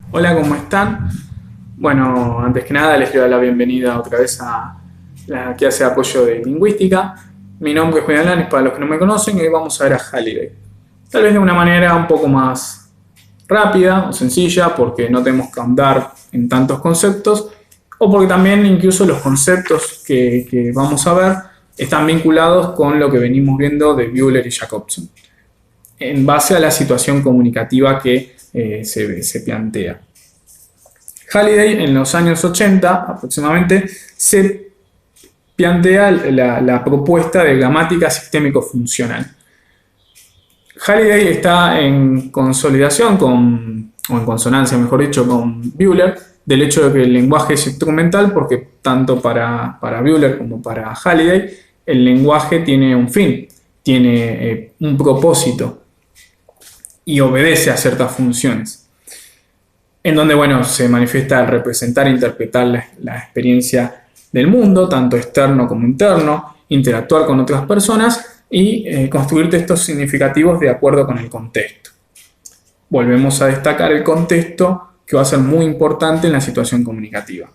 Hola, ¿cómo están? Bueno, antes que nada les doy la bienvenida otra vez a la que hace apoyo de lingüística. Mi nombre es Julián Lanes, para los que no me conocen, y hoy vamos a ver a Halliday. Tal vez de una manera un poco más rápida o sencilla, porque no tenemos que ahondar en tantos conceptos, o porque también incluso los conceptos que vamos a ver están vinculados con lo que venimos viendo de Buehler y Jacobson, en base a la situación comunicativa que se plantea. Halliday en los años 80 aproximadamente se plantea la propuesta de gramática sistémico-funcional. Halliday está en consolidación o en consonancia, mejor dicho, con Buehler, del hecho de que el lenguaje es instrumental, porque tanto para Buehler como para Halliday el lenguaje tiene un fin, tiene un propósito y obedece a ciertas funciones, en donde, bueno, se manifiesta al representar e interpretar la experiencia del mundo, tanto externo como interno, interactuar con otras personas y construir textos significativos de acuerdo con el contexto. Volvemos a destacar el contexto, que va a ser muy importante en la situación comunicativa.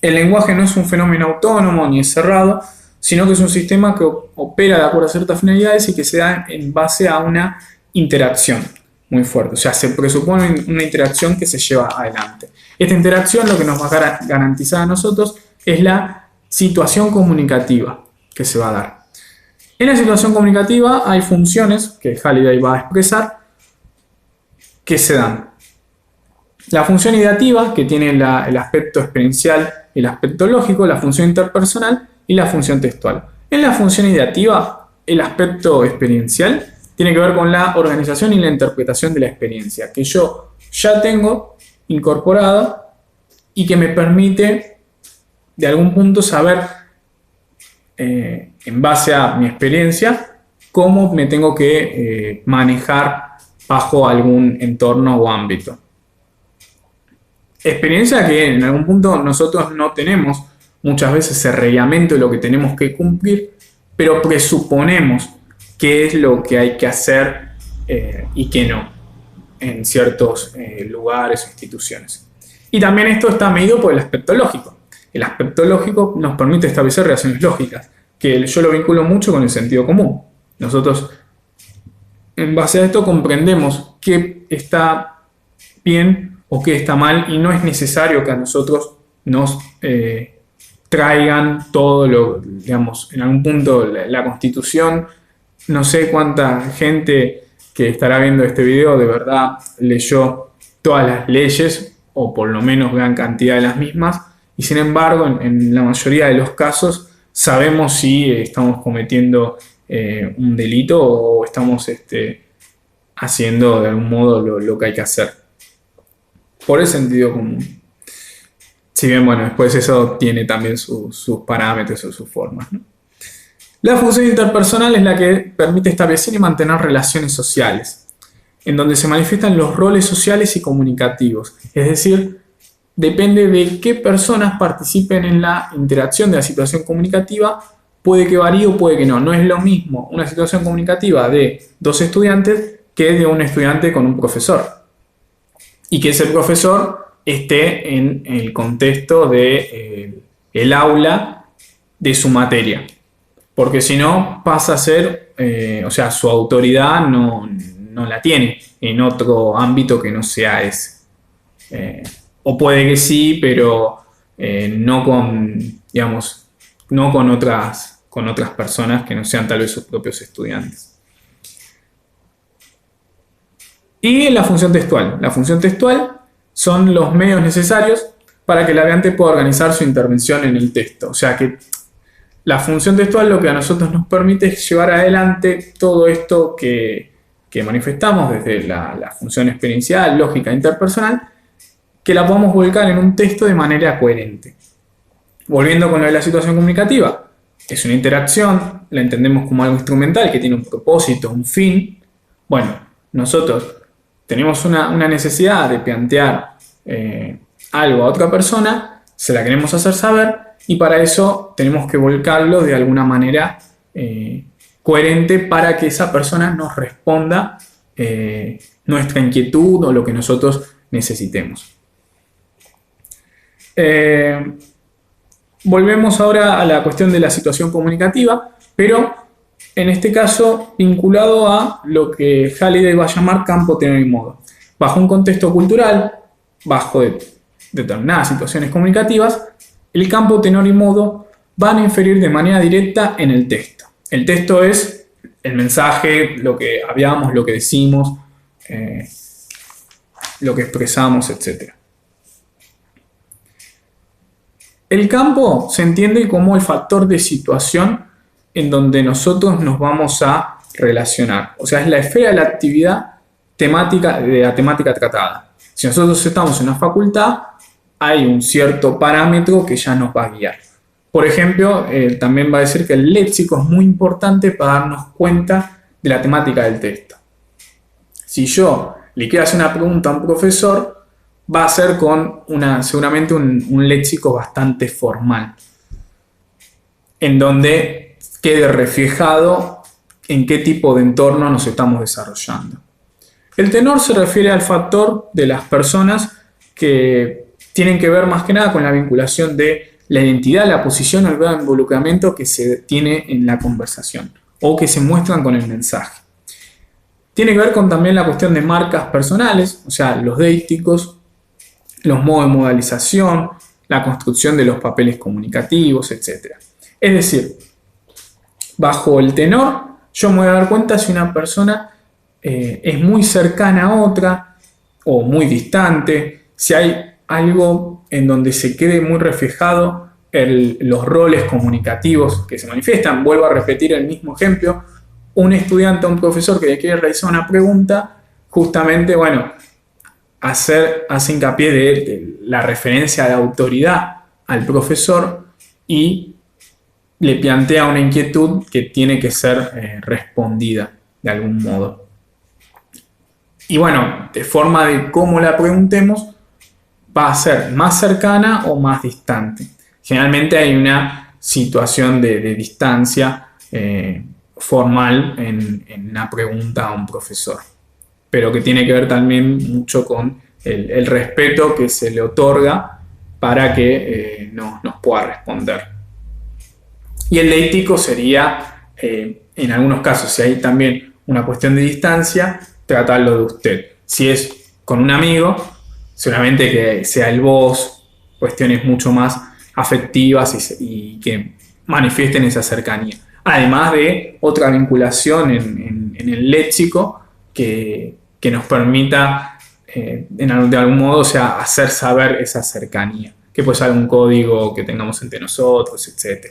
El lenguaje no es un fenómeno autónomo ni es cerrado, sino que es un sistema que opera de acuerdo a ciertas finalidades y que se da en base a una interacción muy fuerte. O sea, se presupone una interacción que se lleva adelante. Esta interacción lo que nos va a garantizar a nosotros es la situación comunicativa que se va a dar. En la situación comunicativa hay funciones que Halliday va a expresar que se dan. La función ideativa, que tiene el aspecto experiencial y el aspecto lógico, la función interpersonal y la función textual. En la función ideativa, el aspecto experiencial tiene que ver con la organización y la interpretación de la experiencia, que yo ya tengo incorporada y que me permite de algún punto saber, en base a mi experiencia, cómo me tengo que manejar bajo algún entorno o ámbito. Experiencia que en algún punto nosotros no tenemos muchas veces ese reglamento de lo que tenemos que cumplir, pero presuponemos qué es lo que hay que hacer y qué no en ciertos lugares o instituciones. Y también esto está medido por el aspecto lógico. El aspecto lógico nos permite establecer relaciones lógicas, que yo lo vinculo mucho con el sentido común. Nosotros, en base a esto, comprendemos qué está bien o qué está mal, y no es necesario que a nosotros nos traigan todo lo, digamos, en algún punto la Constitución. No sé cuánta gente que estará viendo este video de verdad leyó todas las leyes, o por lo menos gran cantidad de las mismas, y sin embargo en la mayoría de los casos sabemos si estamos cometiendo un delito o estamos haciendo de algún modo lo que hay que hacer por el sentido común. Si bien, bueno, después eso tiene también sus parámetros o sus formas, ¿no? La función interpersonal es la que permite establecer y mantener relaciones sociales, en donde se manifiestan los roles sociales y comunicativos. Es decir, depende de qué personas participen en la interacción de la situación comunicativa, puede que varíe o puede que no. No es lo mismo una situación comunicativa de dos estudiantes que de un estudiante con un profesor. Y que ese profesor esté en el contexto de el aula de su materia. Porque si no pasa a ser, o sea, su autoridad no la tiene en otro ámbito que no sea ese. O puede que sí, pero no con, digamos, no con otras personas que no sean tal vez sus propios estudiantes. Y la función textual. La función textual son los medios necesarios para que el hablante pueda organizar su intervención en el texto. O sea que la función textual lo que a nosotros nos permite es llevar adelante todo esto que manifestamos desde la función experiencial, lógica, interpersonal, que la podamos volcar en un texto de manera coherente. Volviendo con lo de la situación comunicativa, es una interacción, la entendemos como algo instrumental que tiene un propósito, un fin. Bueno, nosotros tenemos una necesidad de plantear algo a otra persona, se la queremos hacer saber, y para eso tenemos que volcarlo de alguna manera coherente para que esa persona nos responda nuestra inquietud o lo que nosotros necesitemos. Volvemos ahora a la cuestión de la situación comunicativa, pero en este caso vinculado a lo que Halliday va a llamar campo, tenor y modo. Bajo un contexto cultural, bajo determinadas situaciones comunicativas, el campo, tenor y modo van a inferir de manera directa en el texto. El texto es el mensaje, lo que hablamos, lo que decimos, lo que expresamos, etc. El campo se entiende como el factor de situación en donde nosotros nos vamos a relacionar. O sea, es la esfera de la actividad temática, de la temática tratada. Si nosotros estamos en una facultad, hay un cierto parámetro que ya nos va a guiar. Por ejemplo, también va a decir que el léxico es muy importante para darnos cuenta de la temática del texto. Si yo le quiero hacer una pregunta a un profesor, va a ser con seguramente un léxico bastante formal, en donde quede reflejado en qué tipo de entorno nos estamos desarrollando. El tenor se refiere al factor de las personas que tienen que ver más que nada con la vinculación de la identidad, la posición o el grado de involucramiento que se tiene en la conversación o que se muestran con el mensaje. Tiene que ver con también la cuestión de marcas personales, o sea, los deísticos, los modos de modalización, la construcción de los papeles comunicativos, etc. Es decir, bajo el tenor, yo me voy a dar cuenta si una persona es muy cercana a otra o muy distante, si hay algo en donde se quede muy reflejado los roles comunicativos que se manifiestan. Vuelvo a repetir el mismo ejemplo. Un estudiante o un profesor que le quiere realizar una pregunta, justamente, bueno, hace hincapié de la referencia de autoridad al profesor y le plantea una inquietud que tiene que ser respondida de algún modo. Y bueno, de forma de cómo la preguntemos, va a ser más cercana o más distante. Generalmente hay una situación de distancia formal en una pregunta a un profesor, pero que tiene que ver también mucho con el respeto que se le otorga para que nos pueda responder. Y el deístico sería, en algunos casos, si hay también una cuestión de distancia, tratarlo de usted. Si es con un amigo, seguramente que sea el vos, cuestiones mucho más afectivas y que manifiesten esa cercanía. Además de otra vinculación en el léxico que nos permita de algún modo, o sea, hacer saber esa cercanía, que puede ser algún código que tengamos entre nosotros, etc.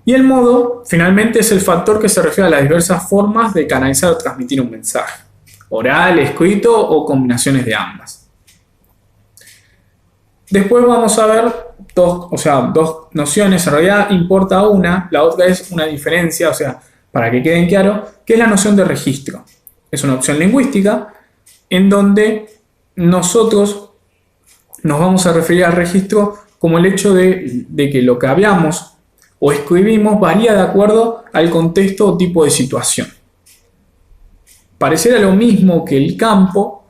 Y el modo, finalmente, es el factor que se refiere a las diversas formas de canalizar o transmitir un mensaje, oral, escrito o combinaciones de ambas. Después vamos a ver dos nociones. En realidad importa una, la otra es una diferencia, o sea, para que queden claro, que es la noción de registro. Es una opción lingüística en donde nosotros nos vamos a referir al registro como el hecho de que lo que hablamos o escribimos varía de acuerdo al contexto o tipo de situación. Pareciera lo mismo que el campo,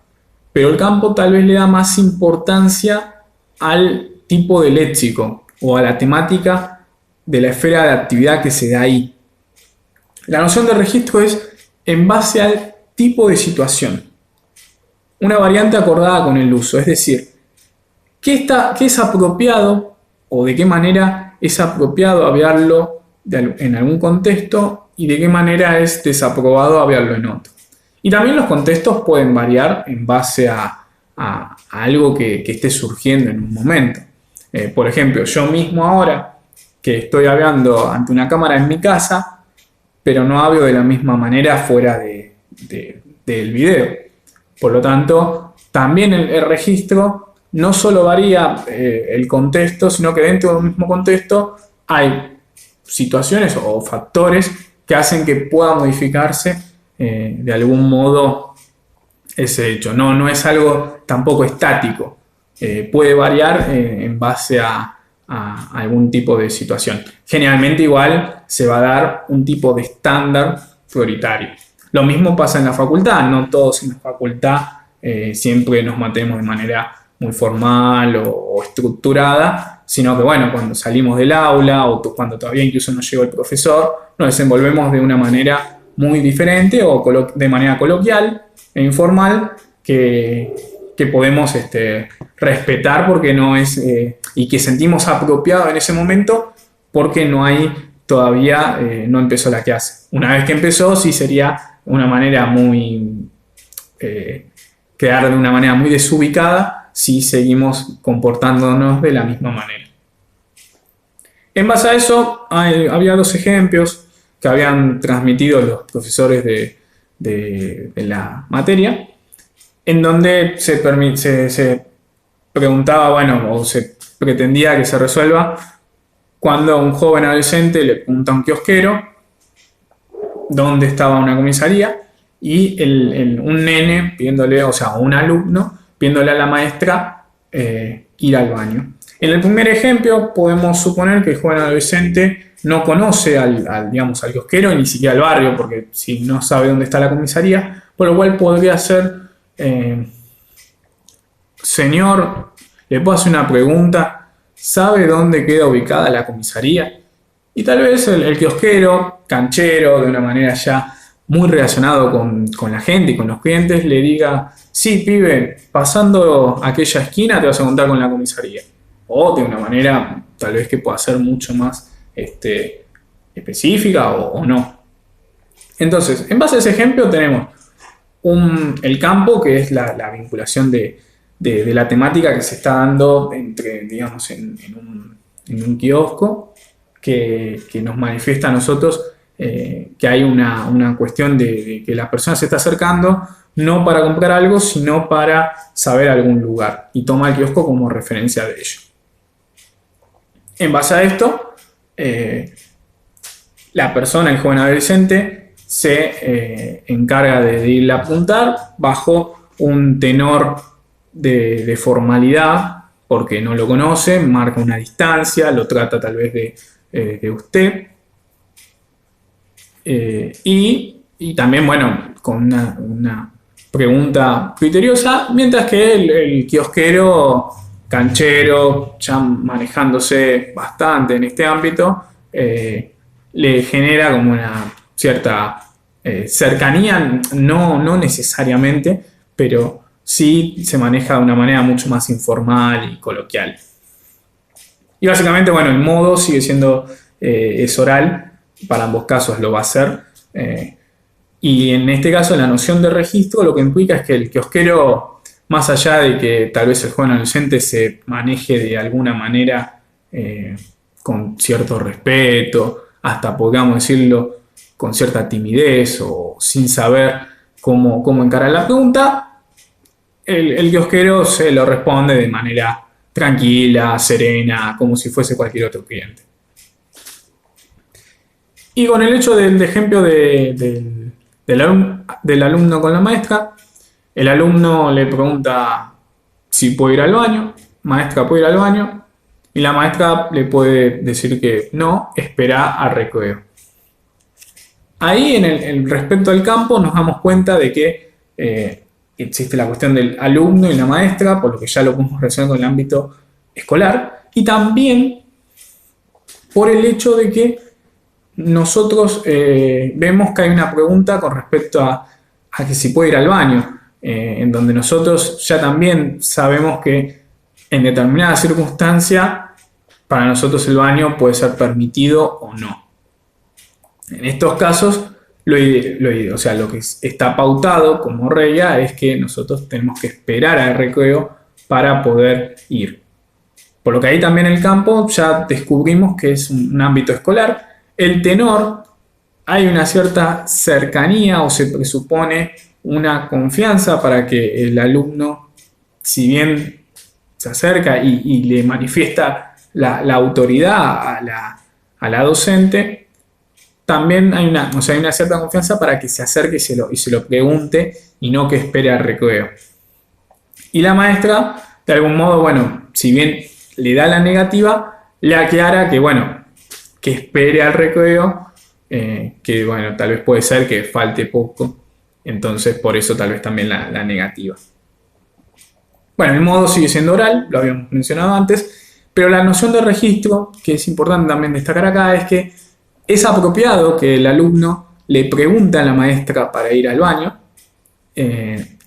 pero el campo tal vez le da más importancia al tipo de léxico o a la temática de la esfera de actividad que se da ahí. La noción de registro es en base al tipo de situación, una variante acordada con el uso, es decir, ¿qué es apropiado o de qué manera es apropiado hablarlo en algún contexto y de qué manera es desaprobado hablarlo en otro? Y también los contextos pueden variar en base a algo que esté surgiendo en un momento. Por ejemplo, yo mismo ahora que estoy hablando ante una cámara en mi casa, pero no hablo de la misma manera fuera del video. Por lo tanto, también el registro no solo varía el contexto, sino que dentro del mismo contexto hay situaciones o factores que hacen que pueda modificarse de algún modo ese hecho. No es algo tampoco estático. Puede variar en base a algún tipo de situación. Generalmente igual se va a dar un tipo de estándar prioritario. Lo mismo pasa en la facultad. No todos en la facultad siempre nos mantenemos de manera muy formal o estructurada, sino que bueno, cuando salimos del aula o cuando todavía incluso no llegó el profesor, nos desenvolvemos de una manera muy diferente o de manera coloquial e informal que podemos respetar porque no es, y que sentimos apropiado en ese momento porque no hay todavía, no empezó la clase. Una vez que empezó, sí sería una manera muy, quedar de una manera muy desubicada si seguimos comportándonos de la misma manera. En base a eso, había 2 ejemplos que habían transmitido los profesores de la materia, en donde se preguntaba, bueno, o se pretendía que se resuelva cuando un joven adolescente le pregunta a un kiosquero dónde estaba una comisaría y un nene pidiéndole, o sea, un alumno pidiéndole a la maestra ir al baño. En el primer ejemplo podemos suponer que el joven adolescente no conoce al kiosquero ni siquiera al barrio, porque si no sabe dónde está la comisaría, por lo cual podría ser, señor, le puedo hacer una pregunta, ¿sabe dónde queda ubicada la comisaría? Y tal vez el kiosquero, canchero, de una manera ya muy relacionado con la gente y con los clientes, le diga, sí, pibe, pasando aquella esquina te vas a encontrar con la comisaría. O de una manera tal vez que pueda ser mucho más específica o no. Entonces, en base a ese ejemplo tenemos el campo, que es la vinculación de la temática que se está dando entre, digamos, en un kiosco, que nos manifiesta a nosotros que hay una cuestión de que la persona se está acercando no para comprar algo, sino para saber algún lugar, y toma el kiosco como referencia de ello. En base a esto, la persona, el joven adolescente, se encarga de irle a apuntar bajo un tenor de formalidad, porque no lo conoce, marca una distancia, lo trata tal vez de usted, y también, bueno, con una pregunta criteriosa, mientras que el kiosquero, canchero, ya manejándose bastante en este ámbito, le genera como una cierta cercanía, no necesariamente, pero sí se maneja de una manera mucho más informal y coloquial. Y básicamente, bueno, el modo sigue siendo es oral, para ambos casos lo va a ser. Y en este caso la noción de registro lo que implica es que el kiosquero, más allá de que tal vez el joven adolescente se maneje de alguna manera con cierto respeto, hasta podríamos decirlo con cierta timidez o sin saber cómo encarar la pregunta, el kiosquero se lo responde de manera tranquila, serena, como si fuese cualquier otro cliente. Y con el hecho del ejemplo del alumno con la maestra, el alumno le pregunta si puede ir al baño, maestra, ¿puede ir al baño? Y la maestra le puede decir que no, espera al recreo. Ahí en respecto al campo nos damos cuenta de que existe la cuestión del alumno y la maestra, por lo que ya lo podemos relacionar con el ámbito escolar, y también por el hecho de que nosotros vemos que hay una pregunta con respecto a que si puede ir al baño, en donde nosotros ya también sabemos que en determinada circunstancia para nosotros el baño puede ser permitido o no. En estos casos, lo que está pautado como regla es que nosotros tenemos que esperar al recreo para poder ir. Por lo que ahí también en el campo ya descubrimos que es un ámbito escolar. El tenor, hay una cierta cercanía o se presupone una confianza para que el alumno, si bien se acerca y le manifiesta la autoridad a la docente, también hay una cierta confianza para que se acerque y se lo pregunte y no que espere al recreo. Y la maestra, de algún modo, bueno, si bien le da la negativa, le aclara que, bueno, que espere al recreo, que, bueno, tal vez puede ser que falte poco, entonces por eso tal vez también la negativa. Bueno, el modo sigue siendo oral, lo habíamos mencionado antes, pero la noción de registro, que es importante también destacar acá, es que es apropiado que el alumno le pregunte a la maestra para ir al baño,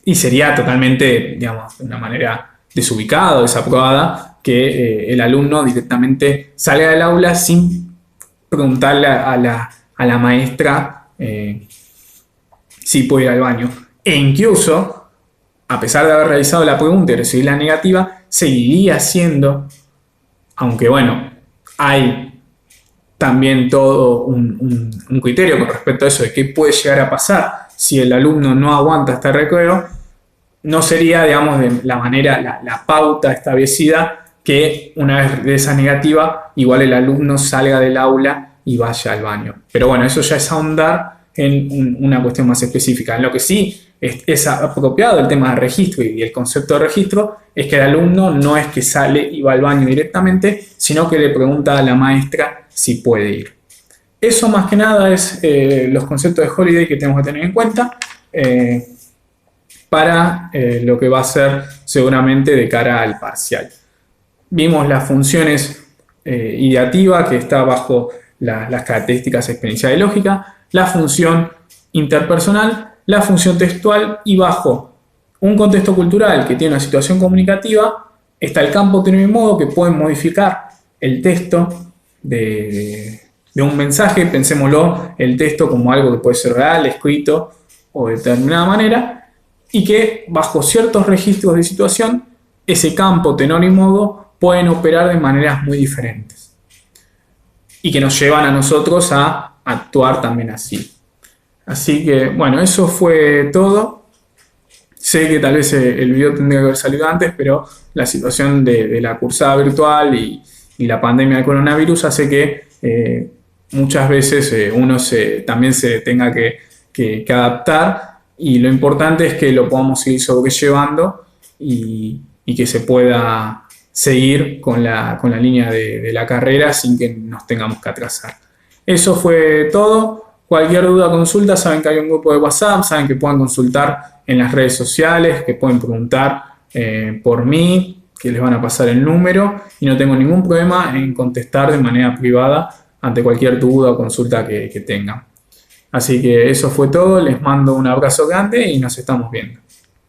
y sería totalmente, digamos, de una manera desubicada o desaprobada que el alumno directamente salga del aula sin preguntarle a la maestra si puede ir al baño. E incluso, a pesar de haber realizado la pregunta y recibir la negativa, seguiría siendo, aunque bueno, hay también todo un criterio con respecto a eso de qué puede llegar a pasar si el alumno no aguanta este recreo, no sería, digamos, de la manera, la pauta establecida que una vez de esa negativa, igual el alumno salga del aula y vaya al baño. Pero bueno, eso ya es ahondar en una cuestión más específica. En lo que sí es apropiado el tema de registro y el concepto de registro es que el alumno no es que sale y va al baño directamente, sino que le pregunta a la maestra si puede ir. Eso más que nada es los conceptos de Holiday que tenemos que tener en cuenta para lo que va a ser seguramente de cara al parcial. Vimos las funciones ideativa que está bajo las características experiencial y lógica, la función interpersonal, la función textual y bajo un contexto cultural que tiene una situación comunicativa está el campo término y modo que pueden modificar el texto de un mensaje, pensémoslo el texto como algo que puede ser real, escrito o de determinada manera, y que bajo ciertos registros de situación ese campo tenor y modo pueden operar de maneras muy diferentes y que nos llevan a nosotros a actuar también así. Así que bueno, eso fue todo. Sé que tal vez el video tendría que haber salido antes, pero la situación de la cursada virtual y la pandemia del coronavirus hace que muchas veces uno también se tenga que adaptar, y lo importante es que lo podamos seguir sobrellevando y que se pueda seguir con la línea de la carrera sin que nos tengamos que atrasar. Eso fue todo. Cualquier duda o consulta, saben que hay un grupo de WhatsApp, saben que pueden consultar en las redes sociales, que pueden preguntar por mí, que les van a pasar el número, y no tengo ningún problema en contestar de manera privada ante cualquier duda o consulta que tengan. Así que eso fue todo, les mando un abrazo grande y nos estamos viendo.